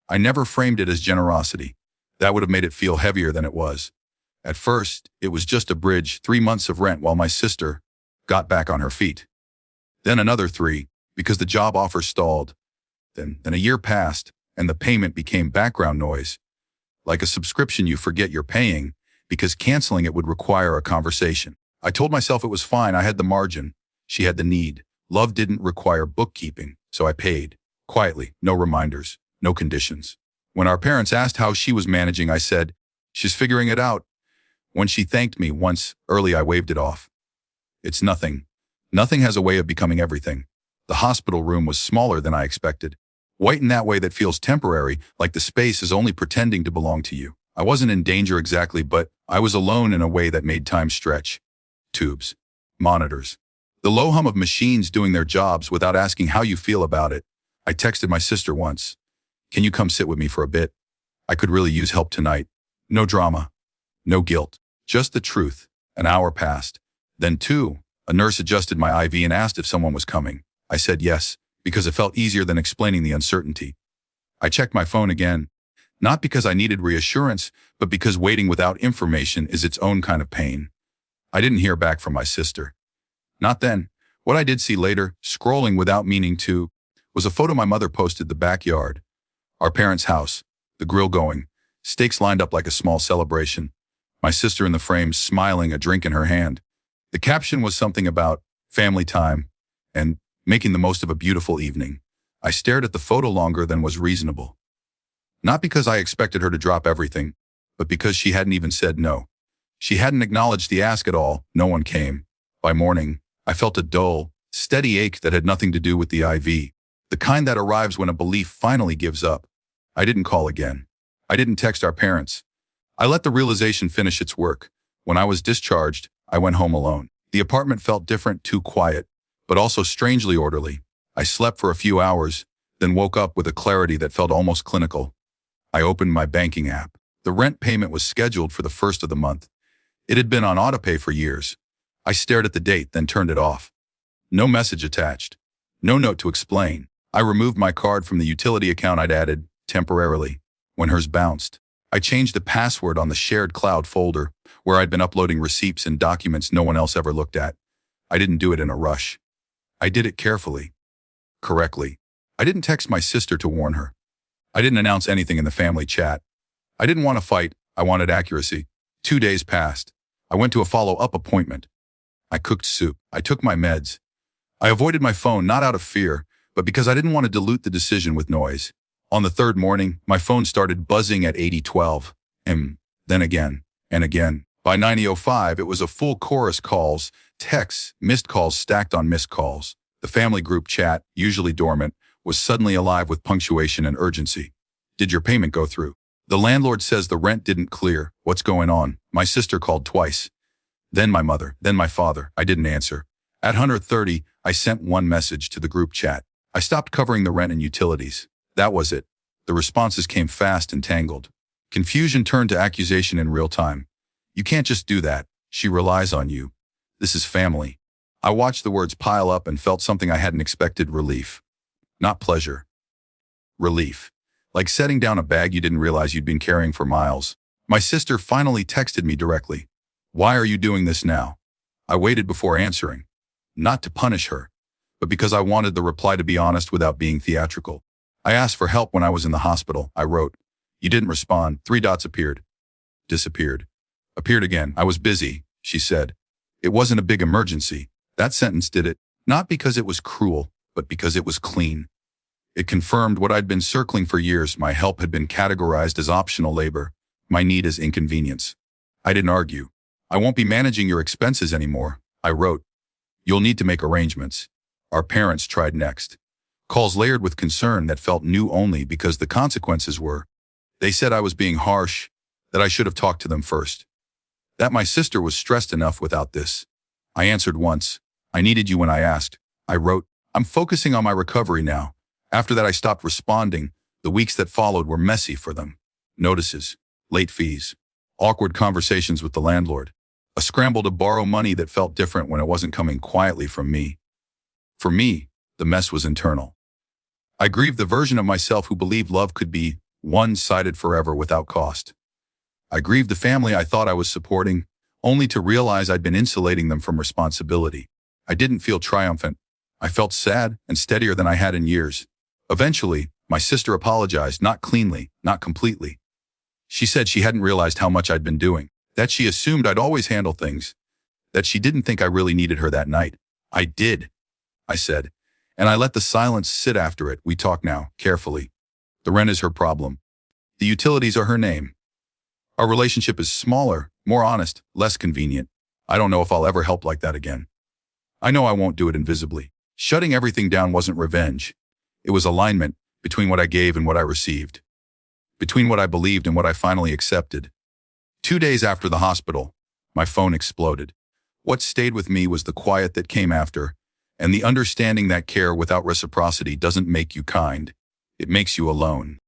I never framed it as generosity. That would have made it feel heavier than it was. At first, it was just a bridge, 3 months of rent while my sister got back on her feet. Then another 3, because the job offer stalled. Then a year passed, and the payment became background noise. Like a subscription you forget you're paying, because canceling it would require a conversation. I told myself it was fine, I had the margin. She had the need. Love didn't require bookkeeping, so I paid. Quietly, no reminders, no conditions. When our parents asked how she was managing, I said, "She's figuring it out." When she thanked me once early, I waved it off. It's nothing. Nothing has a way of becoming everything. The hospital room was smaller than I expected. White in that way that feels temporary, like the space is only pretending to belong to you. I wasn't in danger exactly, but I was alone in a way that made time stretch. Tubes. Monitors. The low hum of machines doing their jobs without asking how you feel about it. I texted my sister once. "Can you come sit with me for a bit? I could really use help tonight." No drama. No guilt. Just the truth. An hour passed. Then 2. A nurse adjusted my IV and asked if someone was coming. I said yes, because it felt easier than explaining the uncertainty. I checked my phone again, not because I needed reassurance, but because waiting without information is its own kind of pain. I didn't hear back from my sister. Not then. What I did see later, scrolling without meaning to, was a photo my mother posted the backyard. Our parents' house, the grill going, steaks lined up like a small celebration. My sister in the frame smiling, a drink in her hand. The caption was something about family time and making the most of a beautiful evening. I stared at the photo longer than was reasonable. Not because I expected her to drop everything, but because she hadn't even said no. She hadn't acknowledged the ask at all. No one came. By morning, I felt a dull, steady ache that had nothing to do with the IV. The kind that arrives when a belief finally gives up. I didn't call again. I didn't text our parents. I let the realization finish its work. When I was discharged, I went home alone. The apartment felt different, too quiet, but also strangely orderly. I slept for a few hours, then woke up with a clarity that felt almost clinical. I opened my banking app. The rent payment was scheduled for the 1st of the month. It had been on autopay for years. I stared at the date, then turned it off. No message attached. No note to explain. I removed my card from the utility account I'd added, temporarily, when hers bounced. I changed the password on the shared cloud folder, where I'd been uploading receipts and documents no one else ever looked at. I didn't do it in a rush. I did it carefully. Correctly. I didn't text my sister to warn her. I didn't announce anything in the family chat. I didn't want to fight. I wanted accuracy. 2 days passed. I went to a follow-up appointment. I cooked soup. I took my meds. I avoided my phone, not out of fear, but because I didn't want to dilute the decision with noise. On the 3rd morning, my phone started buzzing at 8012. Then again, and again. By 90:05, it was a full chorus: calls, texts, missed calls stacked on missed calls. The family group chat, usually dormant, was suddenly alive with punctuation and urgency. "Did your payment go through? The landlord says the rent didn't clear. What's going on?" My sister called twice. Then my mother, then my father. I didn't answer. At 130, I sent one message to the group chat. I stopped covering the rent and utilities. That was it. The responses came fast and tangled. Confusion turned to accusation in real time. "You can't just do that. She relies on you. This is family." I watched the words pile up and felt something I hadn't expected: relief. Not pleasure. Relief. Like setting down a bag you didn't realize you'd been carrying for miles. My sister finally texted me directly. "Why are you doing this now?" I waited before answering. Not to punish her, but because I wanted the reply to be honest without being theatrical. "I asked for help when I was in the hospital," I wrote. "You didn't respond." 3 dots appeared. Disappeared. Appeared again. "I was busy," she said. "It wasn't a big emergency." That sentence did it, not because it was cruel, but because it was clean. It confirmed what I'd been circling for years. My help had been categorized as optional labor, my need as inconvenience. I didn't argue. "I won't be managing your expenses anymore," I wrote. "You'll need to make arrangements." Our parents tried next. Calls layered with concern that felt new only because the consequences were. They said I was being harsh, that I should have talked to them first. That my sister was stressed enough without this. I answered once. "I needed you when I asked." I wrote, "I'm focusing on my recovery now." After that, I stopped responding. The weeks that followed were messy for them. Notices, late fees, awkward conversations with the landlord, a scramble to borrow money that felt different when it wasn't coming quietly from me. For me, the mess was internal. I grieved the version of myself who believed love could be one-sided forever without cost. I grieved the family I thought I was supporting, only to realize I'd been insulating them from responsibility. I didn't feel triumphant. I felt sad and steadier than I had in years. Eventually, my sister apologized, not cleanly, not completely. She said she hadn't realized how much I'd been doing, that she assumed I'd always handle things, that she didn't think I really needed her that night. I did, I said, and I let the silence sit after it. We talk now, carefully. The rent is her problem. The utilities are her name. Our relationship is smaller, more honest, less convenient. I don't know if I'll ever help like that again. I know I won't do it invisibly. Shutting everything down wasn't revenge. It was alignment between what I gave and what I received, between what I believed and what I finally accepted. 2 days after the hospital, my phone exploded. What stayed with me was the quiet that came after, and the understanding that care without reciprocity doesn't make you kind. It makes you alone.